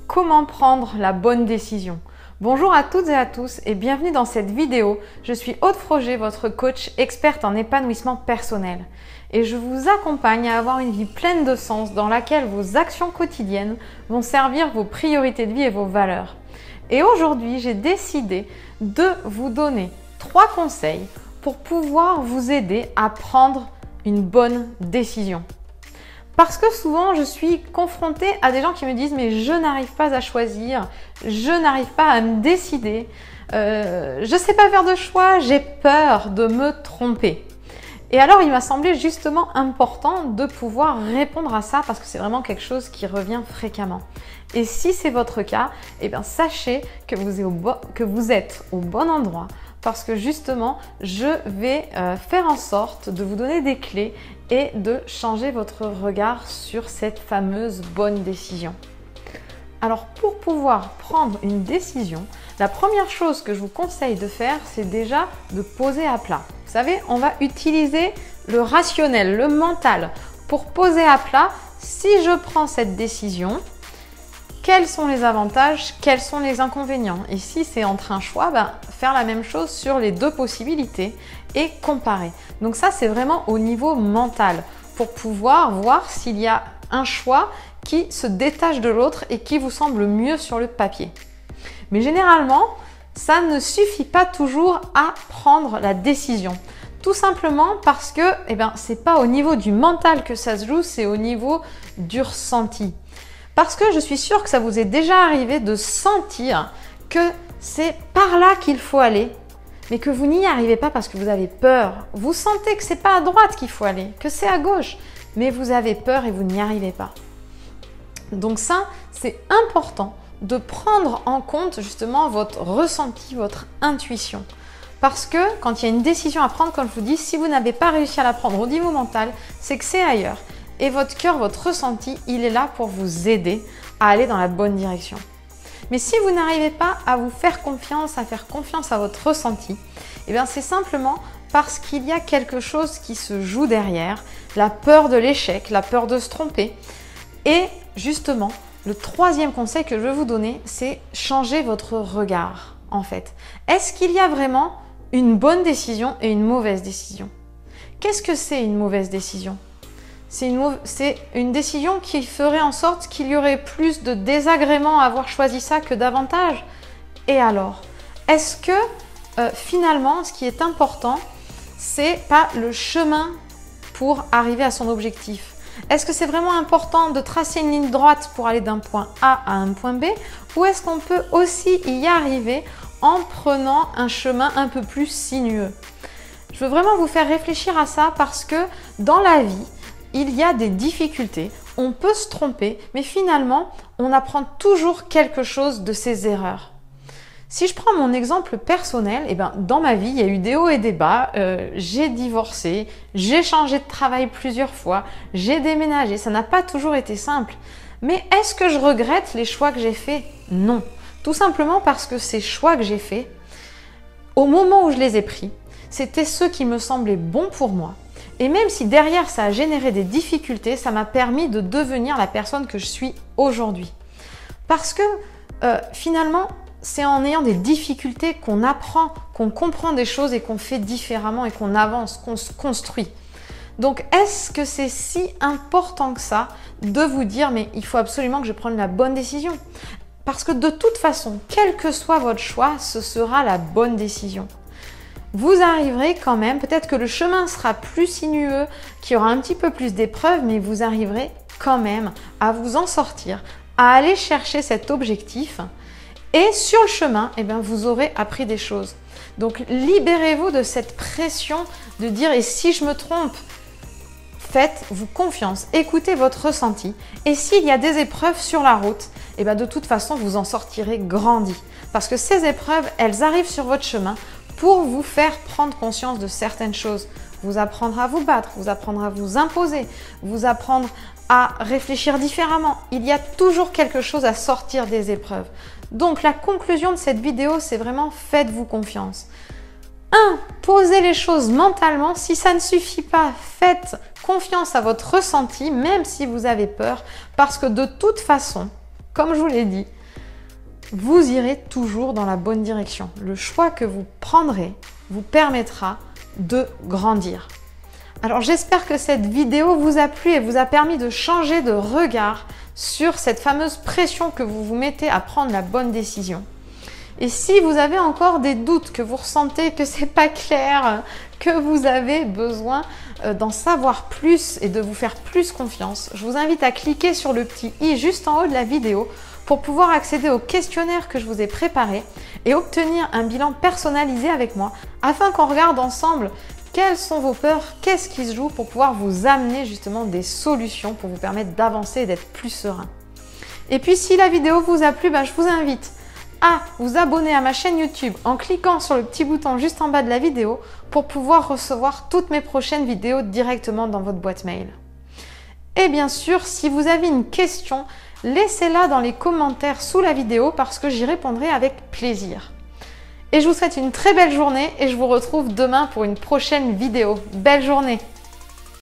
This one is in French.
Comment prendre la bonne décision? Bonjour à toutes et à tous et bienvenue dans cette vidéo. Je suis Aude Froger, votre coach experte en épanouissement personnel. Et je vous accompagne à avoir une vie pleine de sens dans laquelle vos actions quotidiennes vont servir vos priorités de vie et vos valeurs. Et aujourd'hui, j'ai décidé de vous donner 3 conseils pour pouvoir vous aider à prendre une bonne décision. Parce que souvent, je suis confrontée à des gens qui me disent « mais je n'arrive pas à choisir, je n'arrive pas à me décider, je ne sais pas faire de choix, j'ai peur de me tromper ». Et alors, il m'a semblé justement important de pouvoir répondre à ça parce que c'est vraiment quelque chose qui revient fréquemment. Et si c'est votre cas, eh bien, sachez que vous êtes au bon endroit parce que justement, je vais faire en sorte de vous donner des clés et de changer votre regard sur cette fameuse bonne décision. Alors, pour pouvoir prendre une décision, la première chose que je vous conseille de faire, c'est déjà de poser à plat. Vous savez, on va utiliser le rationnel, le mental, pour poser à plat, si je prends cette décision, quels sont les avantages, quels sont les inconvénients? Et si c'est entre un choix, faire la même chose sur les 2 possibilités et comparer. Donc ça, c'est vraiment au niveau mental pour pouvoir voir s'il y a un choix qui se détache de l'autre et qui vous semble mieux sur le papier. Mais généralement, ça ne suffit pas toujours à prendre la décision. Tout simplement parce que c'est pas au niveau du mental que ça se joue, c'est au niveau du ressenti. Parce que je suis sûre que ça vous est déjà arrivé de sentir que c'est par là qu'il faut aller, mais que vous n'y arrivez pas parce que vous avez peur. Vous sentez que c'est pas à droite qu'il faut aller, que c'est à gauche, mais vous avez peur et vous n'y arrivez pas. Donc ça, c'est important de prendre en compte justement votre ressenti, votre intuition. Parce que quand il y a une décision à prendre, comme je vous dis, si vous n'avez pas réussi à la prendre au niveau mental, c'est que c'est ailleurs. Et votre cœur, votre ressenti, il est là pour vous aider à aller dans la bonne direction. Mais si vous n'arrivez pas à vous faire confiance, à faire confiance à votre ressenti, c'est simplement parce qu'il y a quelque chose qui se joue derrière, la peur de l'échec, la peur de se tromper. Et justement, le 3e conseil que je vais vous donner, c'est changer votre regard, en fait. Est-ce qu'il y a vraiment une bonne décision et une mauvaise décision? Qu'est-ce que c'est une mauvaise décision? C'est une décision qui ferait en sorte qu'il y aurait plus de désagréments à avoir choisi ça que d'avantages. Et alors, est-ce que finalement, ce qui est important, c'est pas le chemin pour arriver à son objectif? Est-ce que c'est vraiment important de tracer une ligne droite pour aller d'un point A à un point B? Ou est-ce qu'on peut aussi y arriver en prenant un chemin un peu plus sinueux? Je veux vraiment vous faire réfléchir à ça parce que dans la vie, il y a des difficultés, on peut se tromper, mais finalement, on apprend toujours quelque chose de ses erreurs. Si je prends mon exemple personnel, dans ma vie, il y a eu des hauts et des bas, j'ai divorcé, j'ai changé de travail plusieurs fois, j'ai déménagé, ça n'a pas toujours été simple. Mais est-ce que je regrette les choix que j'ai faits? Non. Tout simplement parce que ces choix que j'ai faits, au moment où je les ai pris, c'était ceux qui me semblaient bons pour moi. Et même si derrière ça a généré des difficultés, ça m'a permis de devenir la personne que je suis aujourd'hui. Parce que finalement, c'est en ayant des difficultés qu'on apprend, qu'on comprend des choses et qu'on fait différemment et qu'on avance, qu'on se construit. Donc, est-ce que c'est si important que ça de vous dire « mais il faut absolument que je prenne la bonne décision ?» Parce que de toute façon, quel que soit votre choix, ce sera la bonne décision. Vous arriverez quand même, peut-être que le chemin sera plus sinueux, qu'il y aura un petit peu plus d'épreuves, mais vous arriverez quand même à vous en sortir, à aller chercher cet objectif. Et sur le chemin, vous aurez appris des choses. Donc, libérez-vous de cette pression de dire « et si je me trompe ?» Faites-vous confiance, écoutez votre ressenti. Et s'il y a des épreuves sur la route, de toute façon, vous en sortirez grandi. Parce que ces épreuves, elles arrivent sur votre chemin pour vous faire prendre conscience de certaines choses, vous apprendre à vous battre, vous apprendre à vous imposer, vous apprendre à réfléchir différemment. Il y a toujours quelque chose à sortir des épreuves. Donc la conclusion de cette vidéo, c'est vraiment faites-vous confiance. 1. Posez les choses mentalement. Si ça ne suffit pas, faites confiance à votre ressenti, même si vous avez peur, parce que de toute façon, comme je vous l'ai dit, vous irez toujours dans la bonne direction. Le choix que vous prendrez vous permettra de grandir. Alors j'espère que cette vidéo vous a plu et vous a permis de changer de regard sur cette fameuse pression que vous vous mettez à prendre la bonne décision. Et si vous avez encore des doutes, que vous ressentez que c'est pas clair, que vous avez besoin d'en savoir plus et de vous faire plus confiance, je vous invite à cliquer sur le petit i juste en haut de la vidéo pour pouvoir accéder au questionnaire que je vous ai préparé et obtenir un bilan personnalisé avec moi afin qu'on regarde ensemble quelles sont vos peurs, qu'est-ce qui se joue pour pouvoir vous amener justement des solutions pour vous permettre d'avancer et d'être plus serein. Et puis si la vidéo vous a plu, je vous invite à vous abonner à ma chaîne YouTube en cliquant sur le petit bouton juste en bas de la vidéo pour pouvoir recevoir toutes mes prochaines vidéos directement dans votre boîte mail. Et bien sûr, si vous avez une question, laissez-la dans les commentaires sous la vidéo parce que j'y répondrai avec plaisir. Et je vous souhaite une très belle journée et je vous retrouve demain pour une prochaine vidéo. Belle journée!